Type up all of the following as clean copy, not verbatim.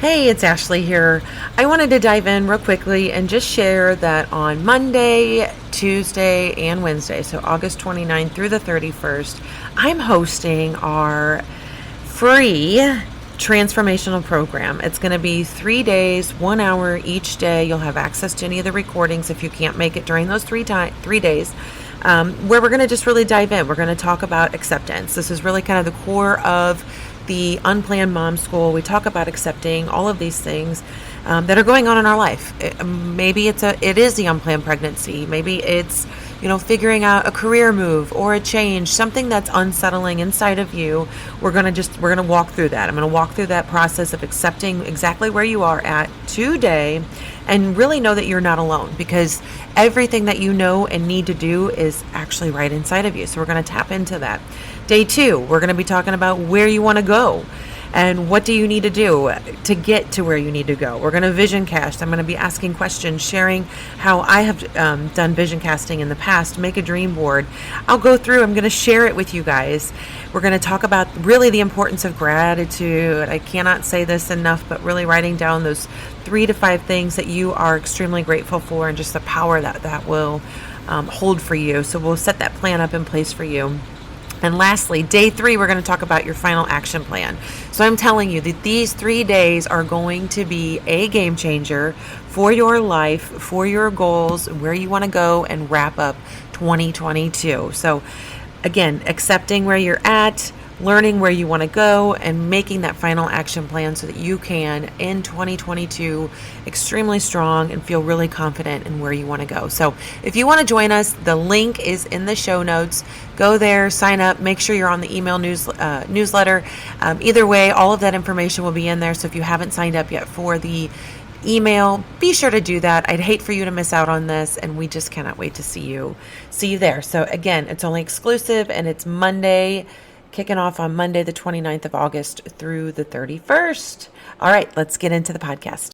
Hey, it's Ashley here. I wanted to dive in real quickly and just share that on Monday, Tuesday, and Wednesday, so August 29th through the 31st, I'm hosting our free transformational program. It's going to be 3 days, 1 hour each day. You'll have access to any of the recordings if you can't make it during those 3 days. Where we're going to just really dive in. We're going to talk about acceptance. This is really kind of the core of the Unplanned Mom School. We talk about accepting all of these things that are going on in our life. Maybe it is the unplanned pregnancy. Maybe it's figuring out a career move or a change, something that's unsettling inside of you. We're gonna walk through that. I'm gonna walk through that process of accepting exactly where you are at today, and really know that you're not alone, because everything that you know and need to do is actually right inside of you. So we're gonna tap into that. Day 2, we're gonna be talking about where you want to go. And what do you need to do to get to where you need to go? We're going to vision cast. I'm going to be asking questions, sharing how I have done vision casting in the past, make a dream board. I'm going to share it with you guys. We're going to talk about really the importance of gratitude. I cannot say this enough, but really writing down those 3 to 5 things that you are extremely grateful for, and just the power that will hold for you. So we'll set that plan up in place for you. And lastly, day 3, we're going to talk about your final action plan. So I'm telling you that these 3 days are going to be a game changer for your life, for your goals, where you want to go and wrap up 2022. So again, accepting where you're at, learning where you want to go, and making that final action plan so that you can, in 2022, extremely strong and feel really confident in where you want to go. So if you want to join us, the link is in the show notes. Go there, sign up, make sure you're on the email newsletter. Either way, all of that information will be in there. So if you haven't signed up yet for the email, be sure to do that. I'd hate for you to miss out on this, and we just cannot wait to see you there. So again, it's only exclusive, and it's Monday, kicking off on Monday, the 29th of August through the 31st. All right, let's get into the podcast.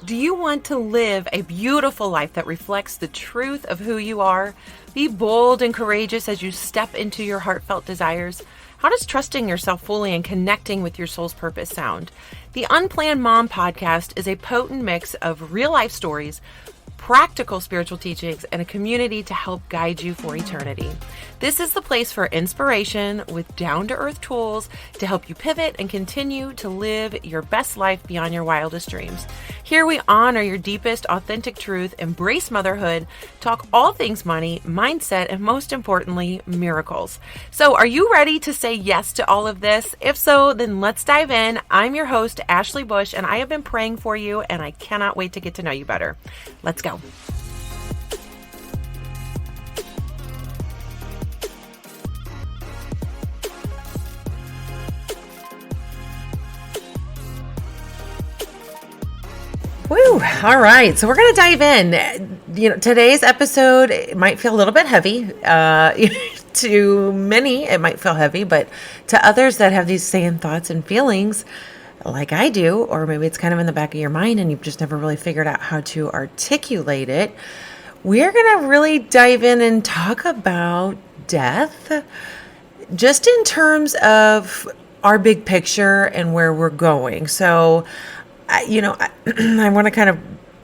Do you want to live a beautiful life that reflects the truth of who you are? Be bold and courageous as you step into your heartfelt desires. How does trusting yourself fully and connecting with your soul's purpose sound? The Unplanned Mom Podcast is a potent mix of real life stories, practical spiritual teachings, and a community to help guide you for eternity. This is the place for inspiration with down-to-earth tools to help you pivot and continue to live your best life beyond your wildest dreams. Here we honor your deepest, authentic truth, embrace motherhood, talk all things money, mindset, and most importantly, miracles. So are you ready to say yes to all of this? If so, then let's dive in. I'm your host, Ashley Bush, and I have been praying for you, and I cannot wait to get to know you better. Let's go. Woo! All right, so we're going to dive in. Today's episode, it might feel a little bit heavy. To many, it might feel heavy, but to others that have these same thoughts and feelings, like I do, or maybe it's kind of in the back of your mind and you've just never really figured out how to articulate it, we're going to really dive in and talk about death, just in terms of our big picture and where we're going. So, I want to kind of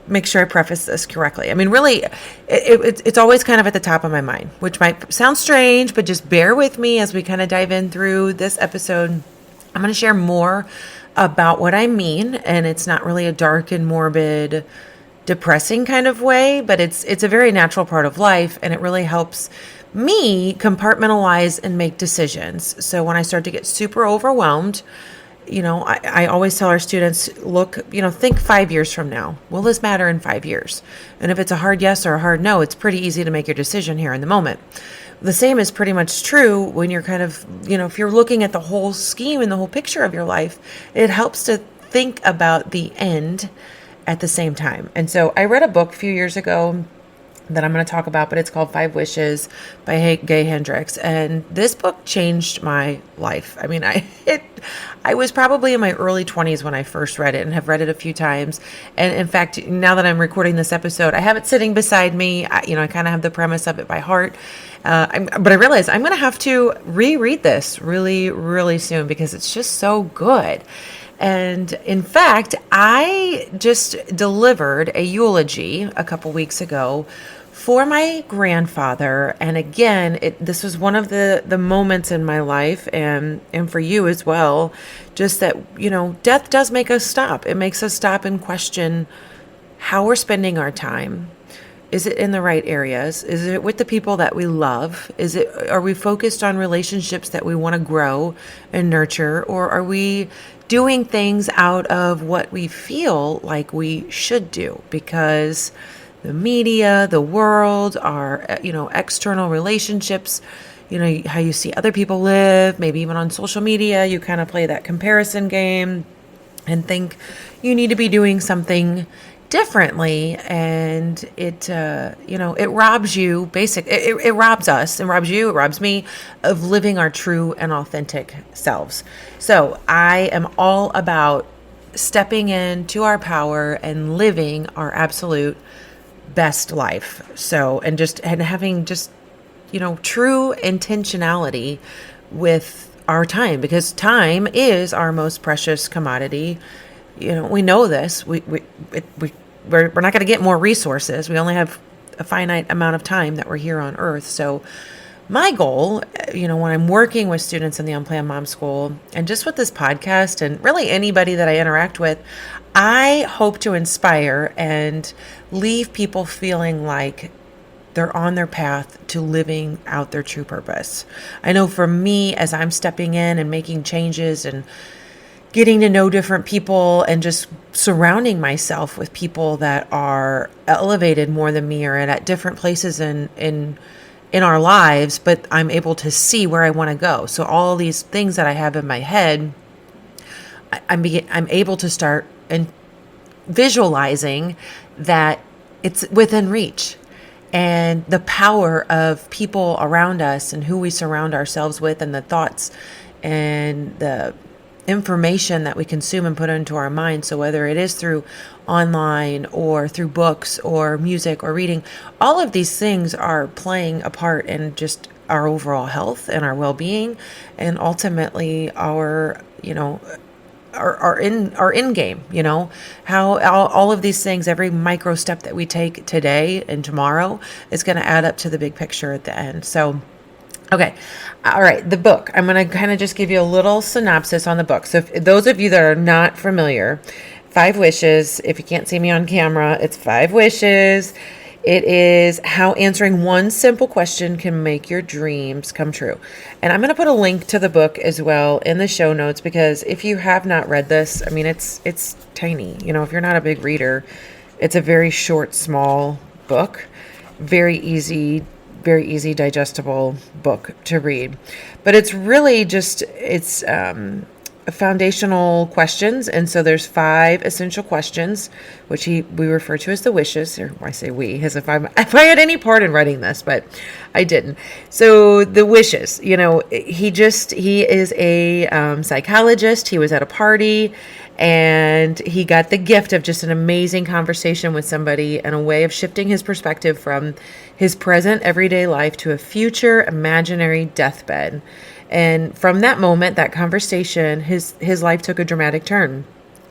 make sure I preface this correctly. I mean, really, it's always kind of at the top of my mind, which might sound strange, but just bear with me as we kind of dive in through this episode. I'm going to share more about what I mean, and it's not really a dark and morbid, depressing kind of way, but it's a very natural part of life, and it really helps me compartmentalize and make decisions. So when I start to get super overwhelmed, I always tell our students, look, think 5 years from now. Will this matter in 5 years? And if it's a hard yes or a hard no, it's pretty easy to make your decision here in the moment. The same is pretty much true when you're kind of, if you're looking at the whole scheme and the whole picture of your life, it helps to think about the end at the same time. And so I read a book a few years ago that I'm going to talk about, but it's called 5 Wishes by Hendricks. And this book changed my life. I mean, I was probably in my early 20s when I first read it, and have read it a few times. And in fact, now that I'm recording this episode, I have it sitting beside me. I kind of have the premise of it by heart. But I realize I'm going to have to reread this really, really soon, because it's just so good. And in fact, I just delivered a eulogy a couple weeks ago for my grandfather. And again, this was one of the moments in my life, and for you as well, just that, death does make us stop. It makes us stop and question how we're spending our time. Is it in the right areas? Is it with the people that we love? Are we focused on relationships that we want to grow and nurture? Or are we doing things out of what we feel like we should do? Because the media, the world, our, external relationships, how you see other people live, maybe even on social media, you kind of play that comparison game and think you need to be doing something differently, and it robs you. It robs us, and robs you, it robs me of living our true and authentic selves. So I am all about stepping into our power and living our absolute best life. So, and having true intentionality with our time, because time is our most precious commodity. We know this. We're not going to get more resources. We only have a finite amount of time that we're here on Earth. So my goal, when I'm working with students in the Unplanned Mom School, and just with this podcast, and really anybody that I interact with, I hope to inspire and leave people feeling like they're on their path to living out their true purpose. I know for me, as I'm stepping in and making changes and getting to know different people and just surrounding myself with people that are elevated more than me or at different places in our lives, but I'm able to see where I want to go. So all these things that I have in my head, I'm able to start and visualizing that it's within reach. And the power of people around us and who we surround ourselves with, and the thoughts and the information that we consume and put into our mind. So whether it is through online or through books or music or reading, all of these things are playing a part in just our overall health and our well-being, and ultimately our end game. How all of these things, every micro step that we take today and tomorrow, is going to add up to the big picture at the end. So okay. All right. The book. I'm going to kind of just give you a little synopsis on the book. So if those of you that are not familiar, 5 Wishes, if you can't see me on camera, it's 5 wishes. It is how answering one simple question can make your dreams come true. And I'm going to put a link to the book as well in the show notes, because if you have not read this, I mean, it's tiny. If you're not a big reader, it's a very short, small book, very easy digestible book to read. But it's really just, it's foundational questions. And so there's 5 essential questions, which we refer to as the wishes, or I say we, as if I had any part in writing this, but I didn't. So the wishes, he is a psychologist. He was at a party, and he got the gift of just an amazing conversation with somebody, and a way of shifting his perspective from his present everyday life to a future imaginary deathbed. And from that moment, that conversation, his life took a dramatic turn.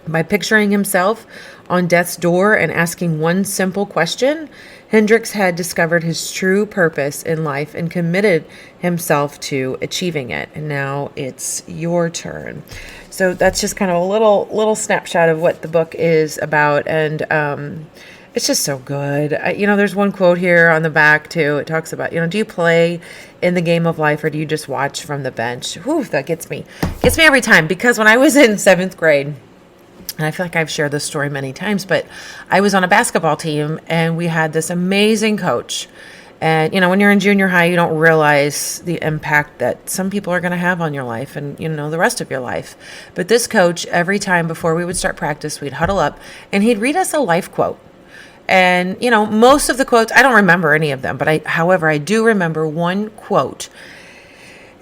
By picturing himself on death's door and asking one simple question, Hendricks had discovered his true purpose in life and committed himself to achieving it. And now it's your turn. So that's just kind of a little snapshot of what the book is about. And it's just so good. There's one quote here on the back too. It talks about, do you play in the game of life, or do you just watch from the bench? Whew, that gets me every time. Because when I was in 7th grade, and I feel like I've shared this story many times, but I was on a basketball team, and we had this amazing coach. And, when you're in junior high, you don't realize the impact that some people are going to have on your life and, the rest of your life. But this coach, every time before we would start practice, we'd huddle up and he'd read us a life quote. And, most of the quotes, I don't remember any of them, but however, I do remember one quote.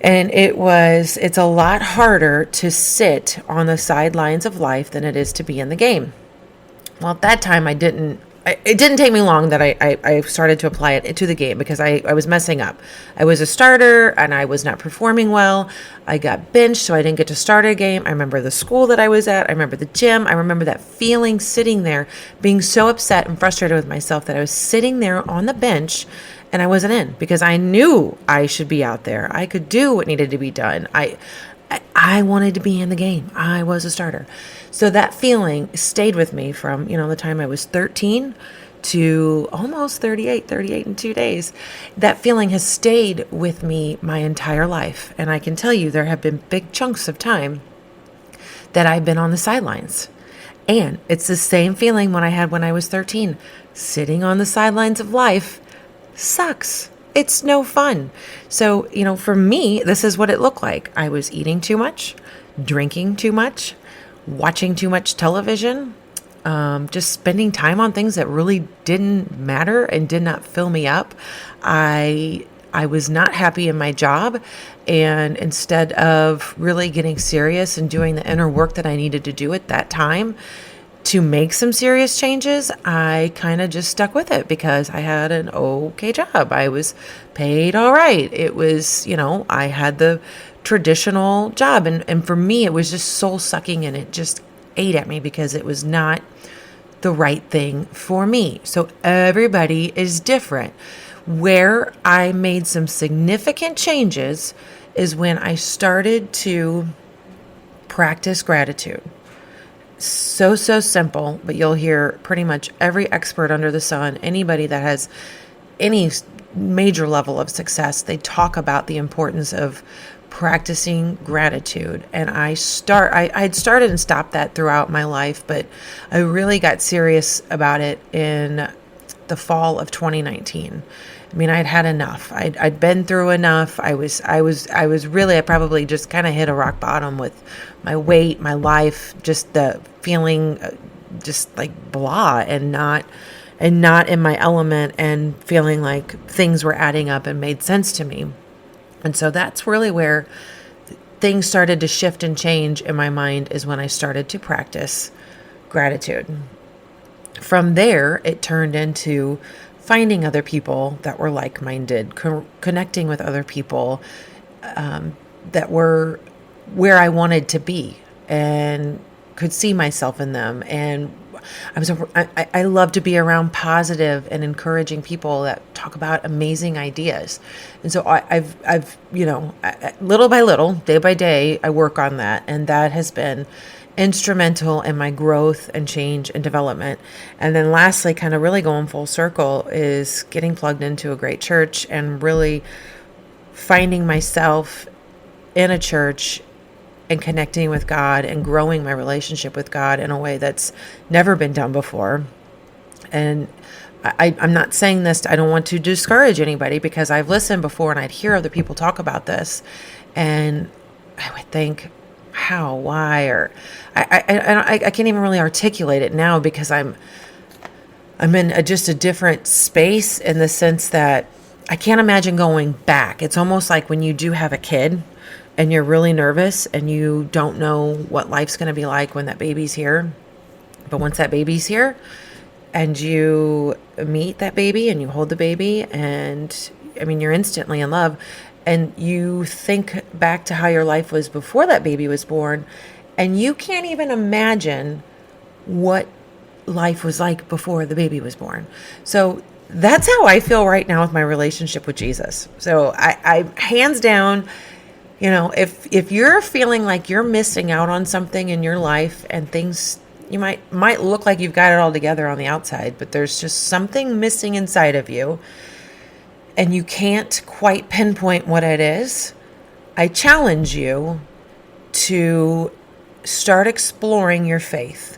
And it's a lot harder to sit on the sidelines of life than it is to be in the game. Well, at that time, I didn't it didn't take me long that I started to apply it to the game, because I was messing up. I was a starter and I was not performing well. I got benched, so I didn't get to start a game. I remember the school that I was at. I remember the gym. I remember that feeling, sitting there, being so upset and frustrated with myself that I was sitting there on the bench and I wasn't in, because I knew I should be out there. I could do what needed to be done. I wanted to be in the game. I was a starter. So that feeling stayed with me from, the time I was 13 to almost 38 in 2 days. That feeling has stayed with me my entire life. And I can tell you there have been big chunks of time that I've been on the sidelines. And it's the same feeling when I was 13. Sitting on the sidelines of life sucks. It's no fun. So, for me, this is what it looked like. I was eating too much, drinking too much, watching too much television, just spending time on things that really didn't matter and did not fill me up. I was not happy in my job. And instead of really getting serious and doing the inner work that I needed to do at that time to make some serious changes, I kind of just stuck with it because I had an okay job. I was paid all right. It was, I had the traditional job. And for me, it was just soul sucking, and it just ate at me because it was not the right thing for me. So everybody is different. Where I made some significant changes is when I started to practice gratitude. So simple, but you'll hear pretty much every expert under the sun, anybody that has any major level of success, they talk about the importance of practicing gratitude. And I'd started and stopped that throughout my life, but I really got serious about it in the fall of 2019. I mean, I'd had enough. I'd been through enough. I probably just kind of hit a rock bottom with my weight, my life, just the feeling just like blah and not in my element, and feeling like things were adding up and made sense to me. And so that's really where things started to shift and change in my mind, is when I started to practice gratitude. From there, it turned into finding other people that were like-minded, connecting with other people that were where I wanted to be and could see myself in them. And I love to be around positive and encouraging people that talk about amazing ideas. And so I've little by little, day by day, I work on that. And that has been instrumental in my growth and change and development. And then lastly, kind of really going full circle, is getting plugged into a great church and really finding myself in a church and connecting with God and growing my relationship with God in a way that's never been done before. And I'm not saying this, I don't want to discourage anybody, because I've listened before and I'd hear other people talk about this, and I would think, how, why, or I can't even really articulate it now, because I'm in just a different space, in the sense that I can't imagine going back. It's almost like when you do have a kid and you're really nervous and you don't know what life's going to be like when that baby's here. But once that baby's here and you meet that baby and you hold the baby, and you're instantly in love. And you think back to how your life was before that baby was born, and you can't even imagine what life was like before the baby was born. So that's how I feel right now with my relationship with Jesus. So I hands down, if you're feeling like you're missing out on something in your life, and things, you might look like you've got it all together on the outside, but there's just something missing inside of you, and you can't quite pinpoint what it is, I challenge you to start exploring your faith,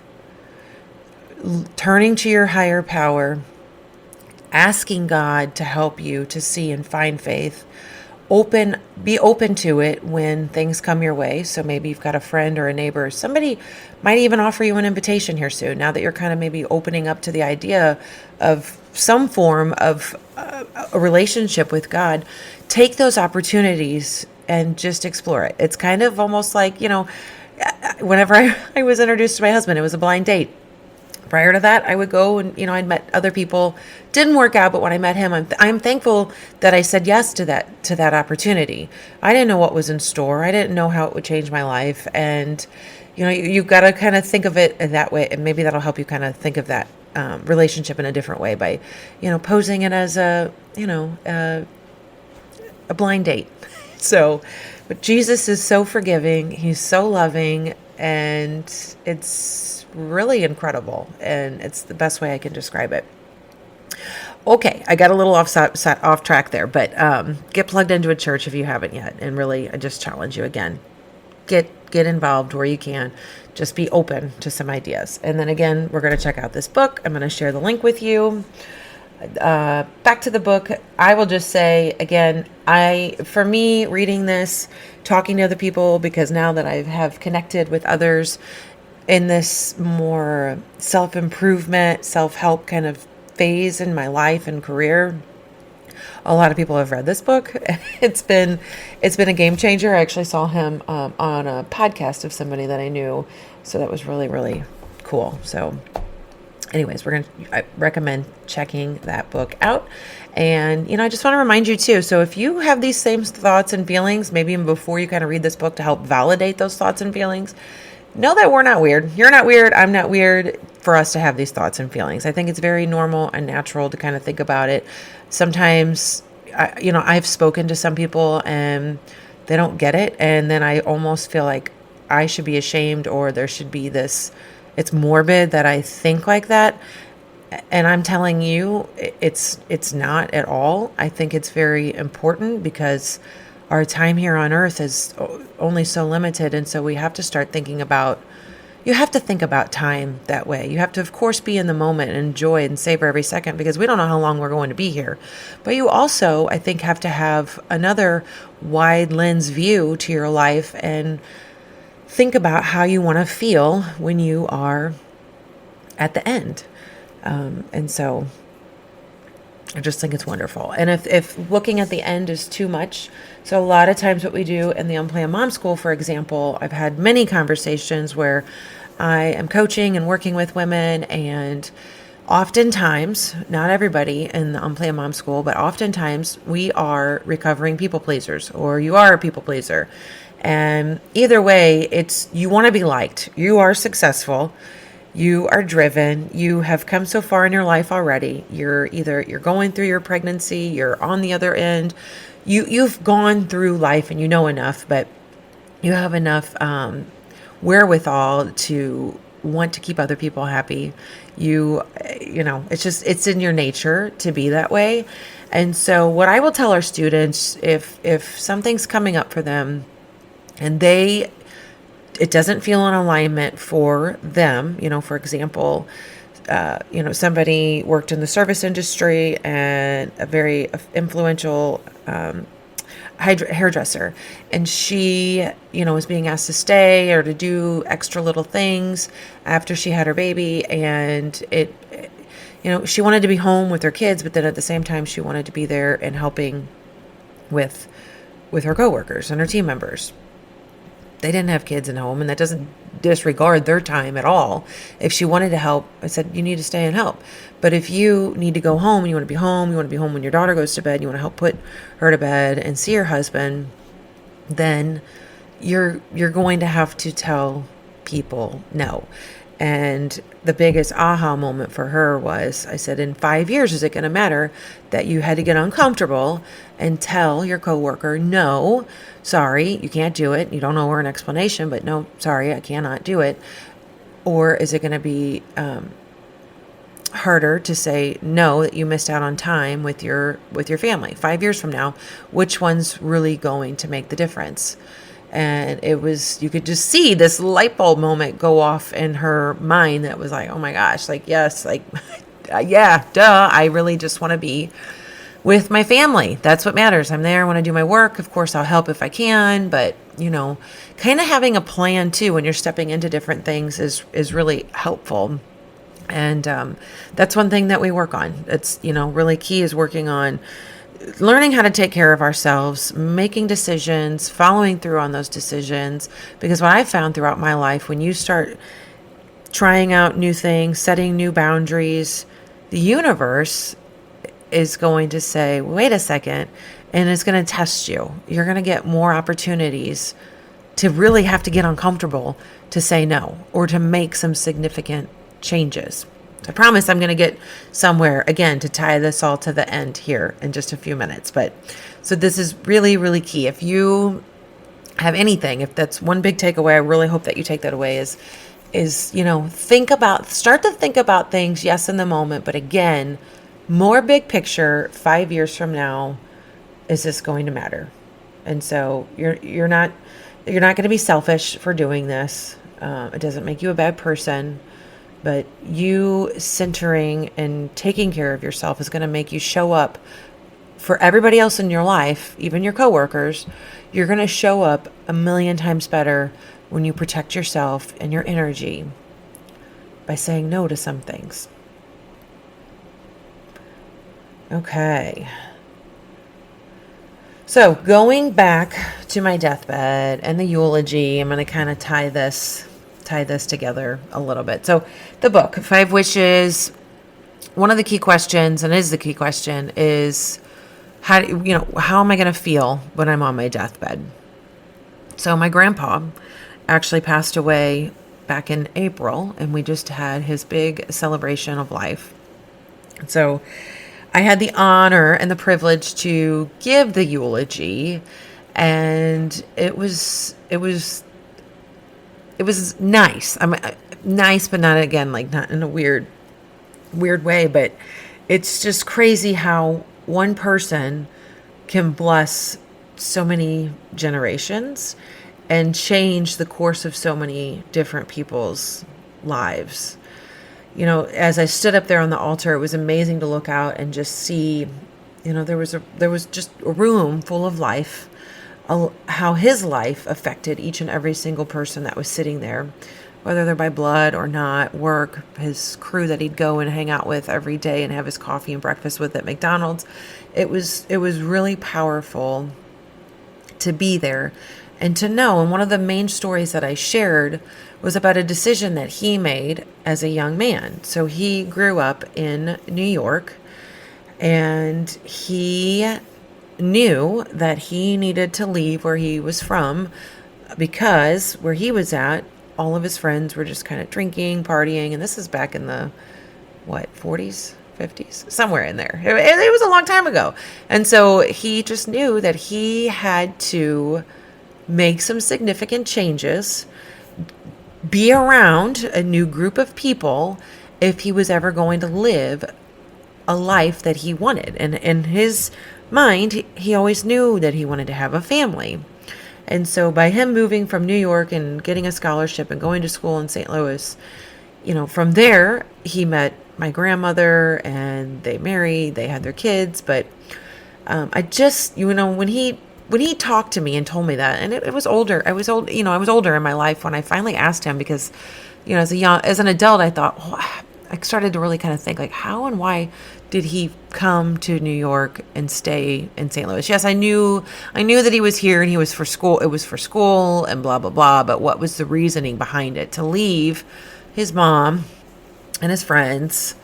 turning to your higher power, asking God to help you to see and find faith. Be open to it when things come your way. So maybe you've got a friend or a neighbor. Somebody might even offer you an invitation here soon, now that you're kind of maybe opening up to the idea of some form of a relationship with God. Take those opportunities and just explore it. It's kind of almost like, whenever I was introduced to my husband, it was a blind date. Prior to that, I would go and, I'd met other people, didn't work out, but when I met him, I'm thankful that I said yes to that opportunity. I didn't know what was in store. I didn't know how it would change my life. And, you've got to kind of think of it in that way. And maybe that'll help you kind of think of that relationship in a different way by, posing it as a blind date. So, but Jesus is so forgiving. He's so loving, and it's really incredible, and it's the best way I can describe it. Okay, I got a little off track there, but get plugged into a church if you haven't yet, and really, I just challenge you again. Get involved where you can. Just be open to some ideas. And then again, we're going to check out this book. I'm going to share the link with you. Back to the book, I will just say again, for me, reading this, talking to other people, because now that I have connected with others in this more self-improvement, self-help kind of phase in my life and career, a lot of people have read this book. It's been a game changer. I actually saw him on a podcast of somebody that I knew, so that was really, really cool. So anyways, I recommend checking that book out. And, I just want to remind you too. So if you have these same thoughts and feelings, maybe even before you kind of read this book to help validate those thoughts and feelings, know that we're not weird. You're not weird. I'm not weird for us to have these thoughts and feelings. I think it's very normal and natural to kind of think about it. Sometimes, I've spoken to some people and they don't get it. And then I almost feel like I should be ashamed, or there should be this, it's morbid that I think like that. And I'm telling you, it's not at all. I think it's very important, because our time here on earth is only so limited. And so we have to start thinking about, you have to think about time that way. You have to, of course, be in the moment and enjoy and savor every second, because we don't know how long we're going to be here. But you also, I think, have to have another wide lens view to your life and think about how you want to feel when you are at the end. And so I just think it's wonderful. And if looking at the end is too much, so a lot of times what we do in the Unplanned Mom School, for example, I've had many conversations where I am coaching and working with women, and oftentimes, not everybody in the Unplanned Mom School, but oftentimes we are recovering people pleasers, or you are a people pleaser. And either way, it's, you want to be liked. You are successful. You are driven. You have come so far in your life already. You're going through your pregnancy, you're on the other end. You've gone through life and you know enough, but you have enough wherewithal to want to keep other people happy. It's in your nature to be that way. And so what I will tell our students, if something's coming up for them and it doesn't feel in alignment for them, for example, somebody worked in the service industry and a very influential hairdresser, and she, was being asked to stay or to do extra little things after she had her baby, and she wanted to be home with her kids, but then at the same time she wanted to be there and helping with her coworkers and her team members. They didn't have kids in home, and that doesn't disregard their time at all. If she wanted to help, I said, you need to stay and help. But if you need to go home and you want to be home, you want to be home when your daughter goes to bed, you want to help put her to bed and see her husband, then you're going to have to tell people no. And the biggest aha moment for her was, I said, in 5 years, is it going to matter that you had to get uncomfortable and tell your coworker, no, sorry, you can't do it. You don't owe her an explanation, but no, sorry, I cannot do it. Or is it going to be harder to say no, that you missed out on time with your family 5 years from now? Which one's really going to make the difference? And you could just see this light bulb moment go off in her mind that was like, oh my gosh, like, yes, like, yeah, duh. I really just want to be with my family. That's what matters. I'm there. I want to do my work. Of course, I'll help if I can, but kind of having a plan too, when you're stepping into different things is really helpful. And that's one thing that we work on. It's, really key is working on learning how to take care of ourselves, making decisions, following through on those decisions. Because what I've found throughout my life, when you start trying out new things, setting new boundaries, the universe is going to say, wait a second, and it's going to test you. You're going to get more opportunities to really have to get uncomfortable to say no or to make some significant changes. I promise I'm going to get somewhere again to tie this all to the end here in just a few minutes. But so this is really, really key. If you have anything, if that's one big takeaway, I really hope that you take that away is, start to think about things, yes, in the moment, but again, more big picture, 5 years from now, is this going to matter? And so you're not going to be selfish for doing this. It doesn't make you a bad person, but you centering and taking care of yourself is going to make you show up for everybody else in your life, even your coworkers. You're going to show up a million times better when you protect yourself and your energy by saying no to some things. Okay. So going back to my deathbed and the eulogy, I'm going to kind of tie this together a little bit. So the book, 5 Wishes, one of the key questions, and is the key question, is how am I going to feel when I'm on my deathbed? So my grandpa actually passed away back in April, and we just had his big celebration of life. So I had the honor and the privilege to give the eulogy, and it was nice. Nice, but not in a weird way, but it's just crazy how one person can bless so many generations and change the course of so many different people's lives. As I stood up there on the altar, it was amazing to look out and just see, there was just a room full of life, how his life affected each and every single person that was sitting there, whether they're by blood or not, work, his crew that he'd go and hang out with every day and have his coffee and breakfast with at McDonald's. It was really powerful to be there and to know. And one of the main stories that I shared was about a decision that he made as a young man. So he grew up in New York, and he knew that he needed to leave where he was from, because where he was at, all of his friends were just kind of drinking, partying, and this is back in the 40s, 50s, somewhere in there. It was a long time ago. And so he just knew that he had to make some significant changes, be around a new group of people if he was ever going to live a life that he wanted. And in his mind, he always knew that he wanted to have a family. And so by him moving from New York and getting a scholarship and going to school in St. Louis, from there, he met my grandmother and they married, they had their kids. But I just, when he talked to me and told me that, and it was older, I was older in my life when I finally asked him, because, as an adult, I thought, I started to really kind of think, like, how and why did he come to New York and stay in St. Louis? Yes, I knew that he was here and he was for school. It was for school and blah, blah, blah. But what was the reasoning behind it to leave his mom and his friends?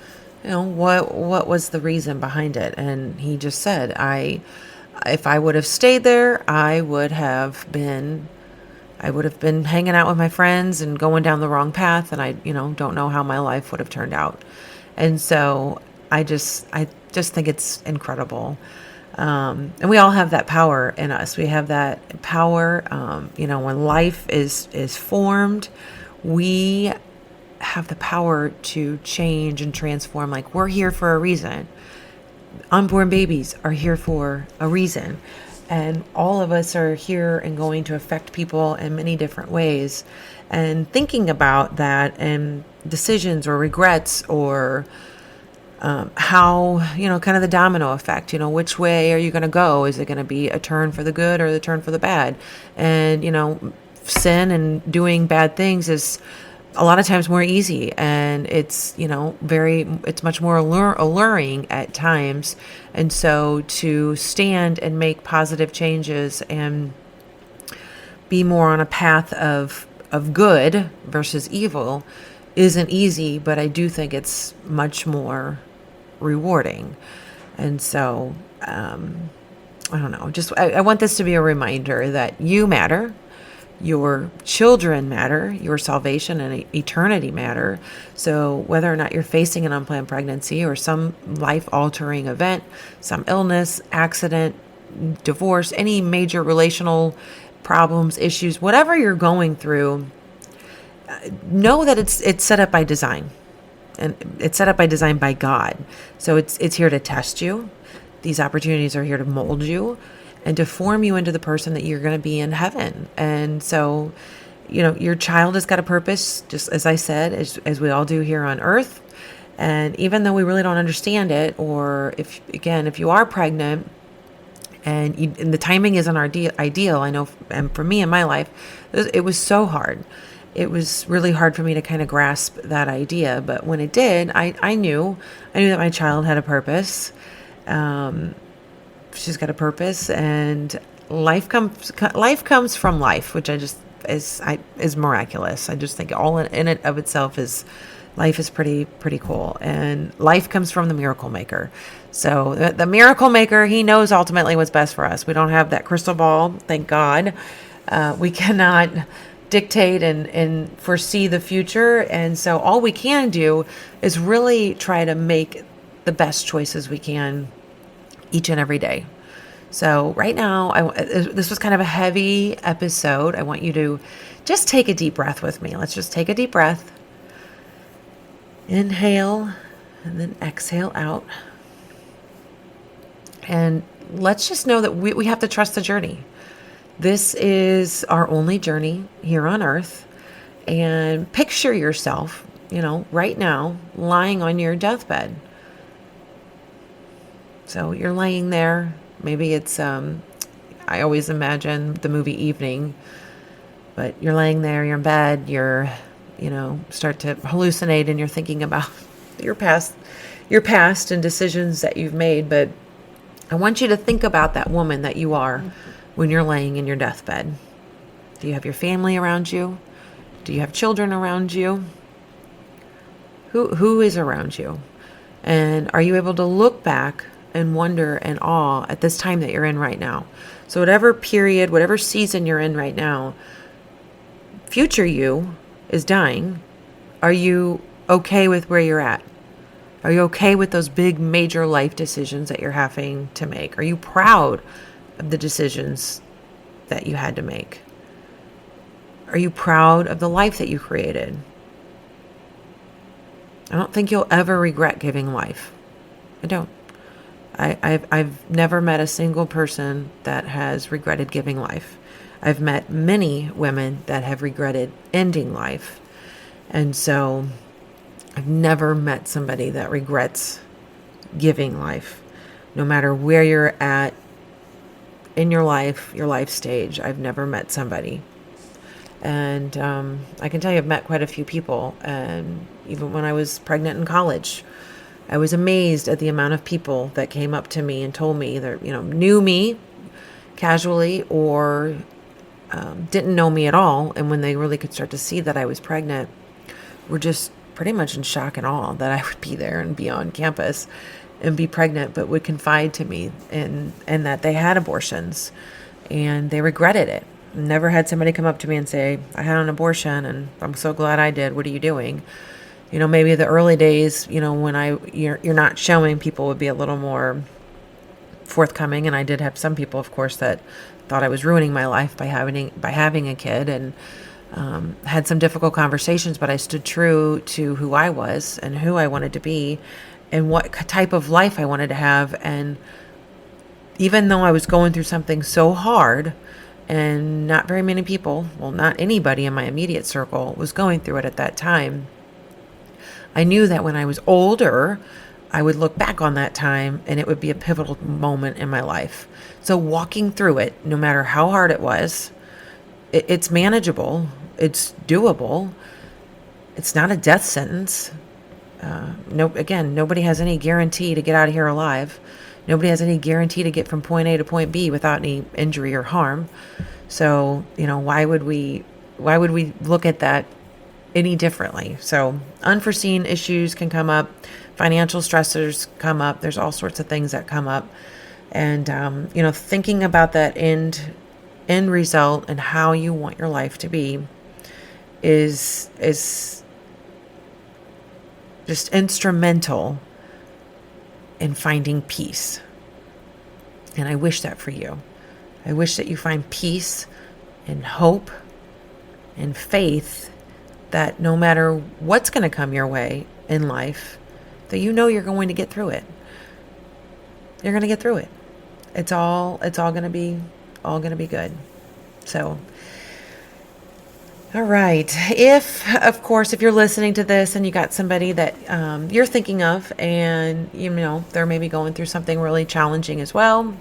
What was the reason behind it? And he just said, if I would have stayed there, I would have been hanging out with my friends and going down the wrong path. And I, don't know how my life would have turned out. And so I just think it's incredible. And we all have that power in us. We have that power. When life is formed, we have the power to change and transform. Like, we're here for a reason. Unborn babies are here for a reason. And all of us are here and going to affect people in many different ways. And thinking about that and decisions or regrets or how, kind of the domino effect, which way are you going to go? Is it going to be a turn for the good or the turn for the bad? And, sin and doing bad things is a lot of times more easy, and it's, it's much more alluring at times. And so to stand and make positive changes and be more on a path of good versus evil isn't easy, but I do think it's much more rewarding. And so, I don't know, I want this to be a reminder that you matter, your children matter, your salvation and eternity matter. So whether or not you're facing an unplanned pregnancy or some life-altering event, some illness, accident, divorce, any major relational problems, issues, whatever you're going through, know that it's set up by design. And it's set up by design by God. So it's here to test you. These opportunities are here to mold you and to form you into the person that you're going to be in heaven. And so, your child has got a purpose, just as I said, as we all do here on earth. And even though we really don't understand it, or if you are pregnant and the timing isn't ideal, I know, and for me in my life, it was so hard. It was really hard for me to kind of grasp that idea. But when it did, I knew that my child had a purpose. She's got a purpose, and life comes from life, which I just is miraculous. I just think all in it of itself is life is pretty cool, and life comes from the miracle maker. So the miracle maker, he knows ultimately what's best for us. We don't have that crystal ball, thank God. We cannot dictate and foresee the future. And so all we can do is really try to make the best choices we can each and every day. So right now, this was kind of a heavy episode. I want you to just take a deep breath with me. Let's just take a deep breath. Inhale and then exhale out. And let's just know that we have to trust the journey. This is our only journey here on earth. And picture yourself, right now, lying on your deathbed. So you're laying there. Maybe it's, I always imagine the movie Evening, but you're laying there, you're in bed, you're, start to hallucinate and you're thinking about your past and decisions that you've made. But I want you to think about that woman that you are when you're laying in your deathbed. Do you have your family around you? Do you have children around you? Who is around you? And are you able to look back and wonder and awe at this time that you're in right now? So whatever period, whatever season you're in right now, future you is dying. Are you okay with where you're at? Are you okay with those big major life decisions that you're having to make? Are you proud of the decisions that you had to make? Are you proud of the life that you created? I don't think you'll ever regret giving life. I don't. I've never met a single person that has regretted giving life. I've met many women that have regretted ending life. And so I've never met somebody that regrets giving life. No matter where you're at in your life stage, I've never met somebody. And I can tell you I've met quite a few people. And even when I was pregnant in college, I was amazed at the amount of people that came up to me and told me that, knew me casually or didn't know me at all. And when they really could start to see that I was pregnant, were just pretty much in shock and awe that I would be there and be on campus and be pregnant, but would confide to me and that they had abortions and they regretted it. Never had somebody come up to me and say, I had an abortion and I'm so glad I did. What are you doing? Maybe the early days, when you're not showing, people would be a little more forthcoming. And I did have some people, of course, that thought I was ruining my life by having a kid, and had some difficult conversations, but I stood true to who I was and who I wanted to be and what type of life I wanted to have. And even though I was going through something so hard, and not very many people, well, not anybody in my immediate circle was going through it at that time, I knew that when I was older, I would look back on that time and it would be a pivotal moment in my life. So walking through it, no matter how hard it was, it's manageable. It's doable. It's not a death sentence. Nobody has any guarantee to get out of here alive. Nobody has any guarantee to get from point A to point B without any injury or harm. So, why would we look at that any differently. So unforeseen issues can come up, financial stressors come up. There's all sorts of things that come up. And, thinking about that end result and how you want your life to be is just instrumental in finding peace. And I wish that for you. I wish that you find peace and hope and faith that no matter what's going to come your way in life, that you're going to get through it. You're going to get through it. It's all going to be good. So, all right. If you're listening to this and you got somebody that you're thinking of and, they're maybe going through something really challenging as well,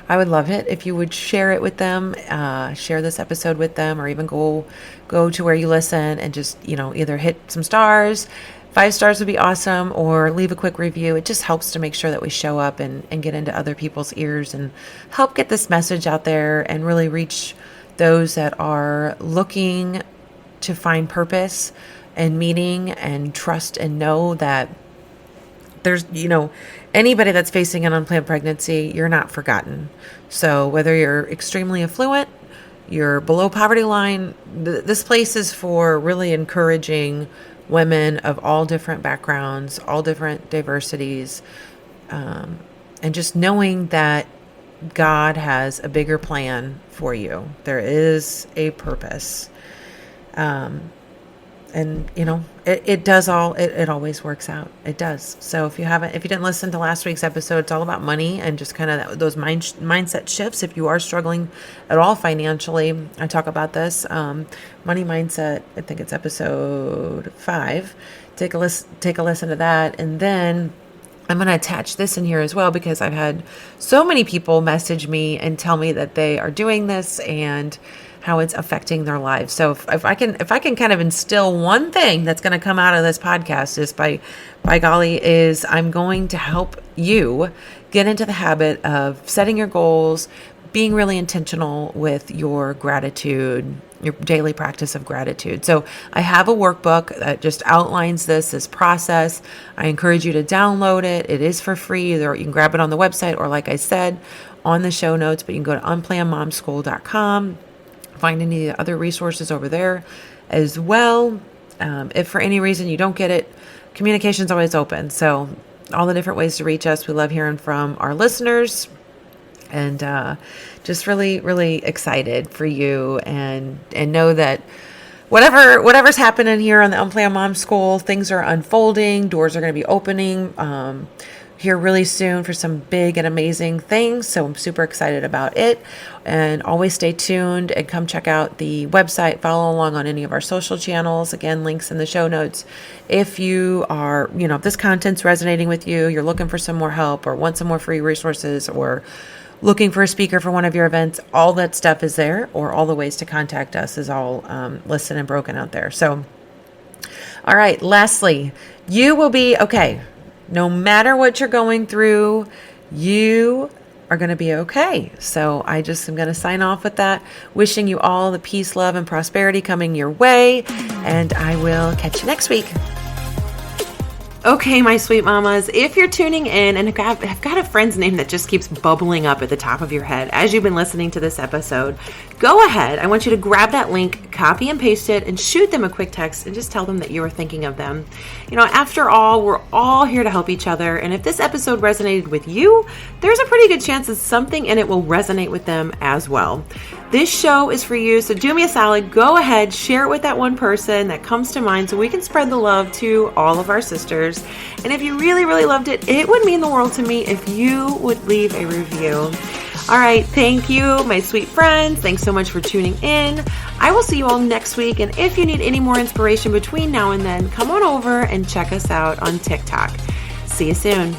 I would love it if you would share it with them, share this episode with them, or even go to where you listen and just, either hit some stars. 5 stars would be awesome, or leave a quick review. It just helps to make sure that we show up and get into other people's ears and help get this message out there and really reach those that are looking to find purpose and meaning and trust and know that there's, anybody that's facing an unplanned pregnancy, you're not forgotten. So whether you're extremely affluent, you're below poverty line, this place is for really encouraging women of all different backgrounds, all different diversities, and just knowing that God has a bigger plan for you. There is a purpose. And it does it always works out. It does. So if you didn't listen to last week's episode, it's all about money and just kind of those mindset shifts. If you are struggling at all financially, I talk about this, money mindset. I think it's episode 5. Take a listen to that. And then I'm going to attach this in here as well, because I've had so many people message me and tell me that they are doing this and how it's affecting their lives. So if I can kind of instill one thing that's going to come out of this podcast, is by golly, is I'm going to help you get into the habit of setting your goals, being really intentional with your gratitude, your daily practice of gratitude. So I have a workbook that just outlines this process. I encourage you to download it. It is for free. Either you can grab it on the website, or like I said, on the show notes, but you can go to unplannedmomschool.com. Find any other resources over there as well. If for any reason you don't get it, communication's always open. So all the different ways to reach us. We love hearing from our listeners, and just really, really excited for you, and know that whatever's happening here on the Unplanned Mom School, things are unfolding. Doors are going to be opening here really soon for some big and amazing things. So I'm super excited about it, and always stay tuned and come check out the website, follow along on any of our social channels. Again, links in the show notes. If you are, if this content's resonating with you, you're looking for some more help or want some more free resources, or looking for a speaker for one of your events, all that stuff is there, or all the ways to contact us is all listed and broken out there. So, all right, lastly, you will be okay. No matter what you're going through, you are going to be okay. So I just am going to sign off with that, wishing you all the peace, love, and prosperity coming your way. And I will catch you next week. Okay, my sweet mamas, if you're tuning in and have got a friend's name that just keeps bubbling up at the top of your head as you've been listening to this episode, go ahead. I want you to grab that link, copy and paste it, and shoot them a quick text and just tell them that you were thinking of them. After all, we're all here to help each other. And if this episode resonated with you, there's a pretty good chance that something in it will resonate with them as well. This show is for you, so do me a solid. Go ahead, share it with that one person that comes to mind so we can spread the love to all of our sisters. And if you really, really loved it, it would mean the world to me if you would leave a review. All right, thank you, my sweet friends. Thanks so much for tuning in. I will see you all next week. And if you need any more inspiration between now and then, come on over and check us out on TikTok. See you soon.